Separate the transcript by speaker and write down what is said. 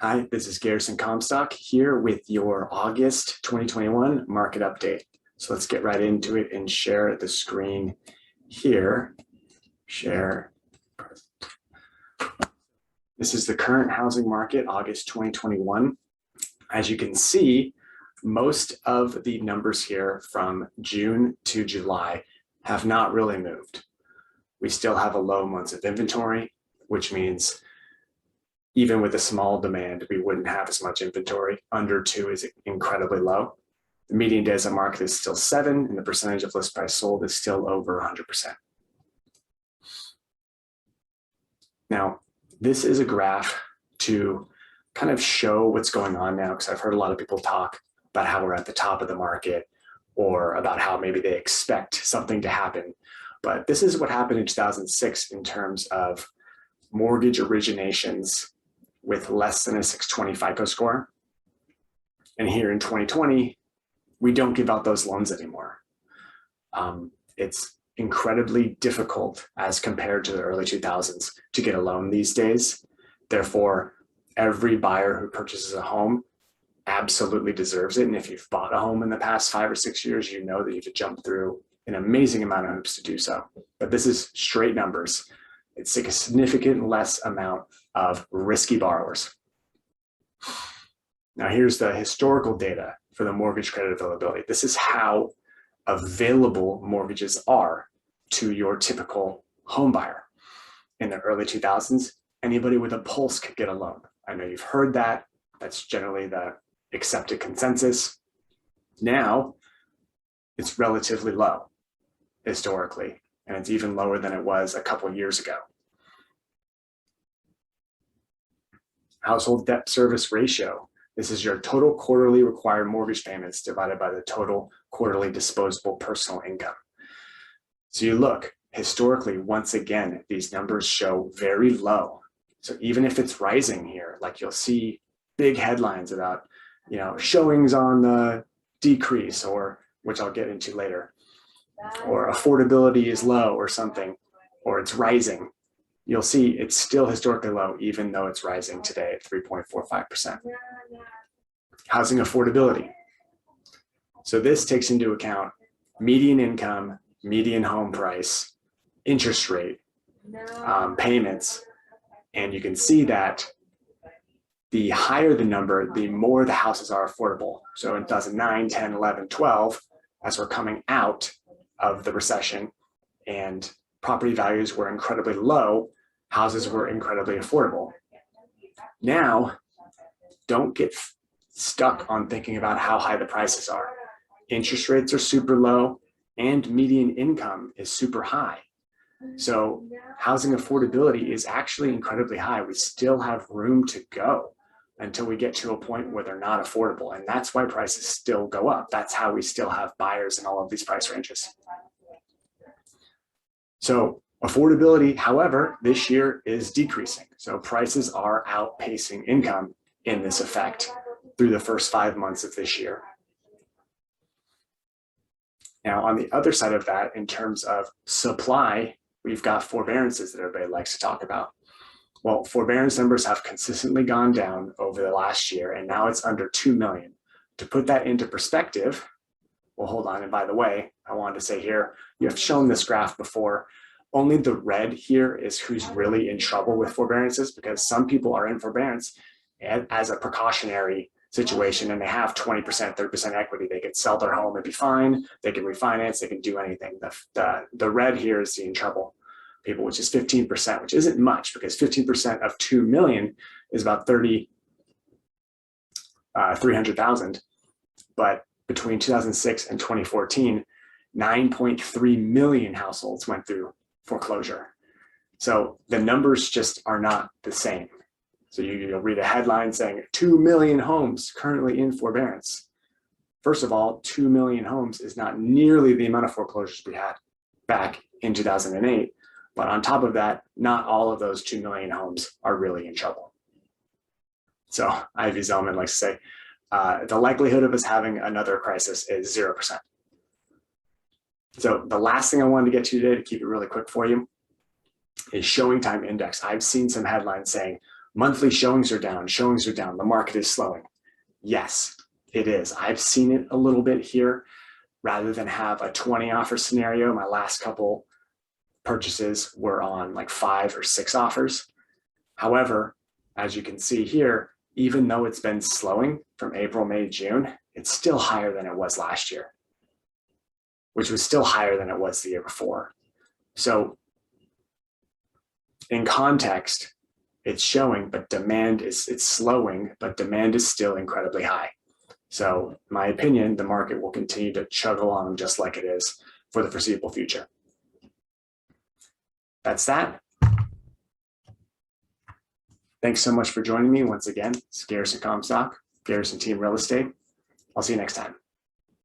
Speaker 1: Hi, this is Garrison Comstock here with your August 2021 market update. So let's get right into it and share the screen here. Share. This is the current housing market, August 2021. As you can see, most of the numbers here from June to July have not really moved. We still have a low months of inventory, which means even with a small demand, we wouldn't have as much inventory. Under 2 is incredibly low. The median days on market is still 7, and the percentage of list price sold is still over 100%. Now, this is a graph to kind of show what's going on now, because I've heard a lot of people talk about how we're at the top of the market or about how maybe they expect something to happen. But this is what happened in 2006 in terms of mortgage originations with less than a 620 FICO score. And here in 2020, we don't give out those loans anymore. It's incredibly difficult as compared to the early 2000s to get a loan these days. Therefore, every buyer who purchases a home absolutely deserves it. And if you've bought a home in the past 5 or 6 years, you know that you have to jump through an amazing amount of hoops to do so. But this is straight numbers. It's a significant less amount of risky borrowers. Now here's the historical data for the mortgage credit availability. This is how available mortgages are to your typical home buyer. In the early 2000s, anybody with a pulse could get a loan. I know you've heard that. That's generally the accepted consensus. Now, it's relatively low historically, and it's even lower than it was a couple years ago. Household debt service ratio. This is your total quarterly required mortgage payments divided by the total quarterly disposable personal income. So you look, historically, once again, these numbers show very low. So even if it's rising here, like you'll see big headlines about, showings on the decrease, or which I'll get into later, or affordability is low or something, or it's rising. You'll see it's still historically low, even though it's rising today at 3.45%. Housing affordability. So this takes into account median income, median home price, interest rate, payments. And you can see that the higher the number, the more the houses are affordable. So in 2009, 10, 11, 12, as we're coming out of the recession and property values were incredibly low, houses were incredibly affordable. Now, don't get stuck on thinking about how high the prices are. Interest rates are super low and median income is super high. So housing affordability is actually incredibly high. We still have room to go until we get to a point where they're not affordable. And that's why prices still go up. That's how we still have buyers in all of these price ranges. So affordability, however, this year is decreasing. So prices are outpacing income in this effect through the first 5 months of this year. Now, on the other side of that, in terms of supply, we've got forbearances that everybody likes to talk about. Well, forbearance numbers have consistently gone down over the last year, and now it's under 2 million. To put that into perspective, well, hold on. And by the way, I wanted to say here, you have shown this graph before. Only the red here is who's really in trouble with forbearances, because some people are in forbearance as a precautionary situation and they have 20%, 30% equity. They could sell their home and be fine. They can refinance, they can do anything. The red here is the in trouble people, which is 15%, which isn't much because 15% of 2 million is about 300,000. But between 2006 and 2014, 9.3 million households went through foreclosure. So the numbers just are not the same. So you'll read a headline saying 2 million homes currently in forbearance. First of all, 2 million homes is not nearly the amount of foreclosures we had back in 2008. But on top of that, not all of those 2 million homes are really in trouble. So Ivy Zellman likes to say, the likelihood of us having another crisis is 0%. So the last thing I wanted to get to today, to keep it really quick for you, is showing time index. I've seen some headlines saying, Monthly showings are down, the market is slowing. Yes, it is. I've seen it a little bit here. Rather than have a 20 offer scenario, my last couple purchases were on like 5 or 6 offers. However, as you can see here, even though it's been slowing from April, May, June, it's still higher than it was last year, which was still higher than it was the year before. So in context, it's showing, but it's slowing, but demand is still incredibly high. So in my opinion, the market will continue to chug along just like it is for the foreseeable future. That's that. Thanks so much for joining me once again. It's Garrison Comstock, Garrison Team Real Estate. I'll see you next time.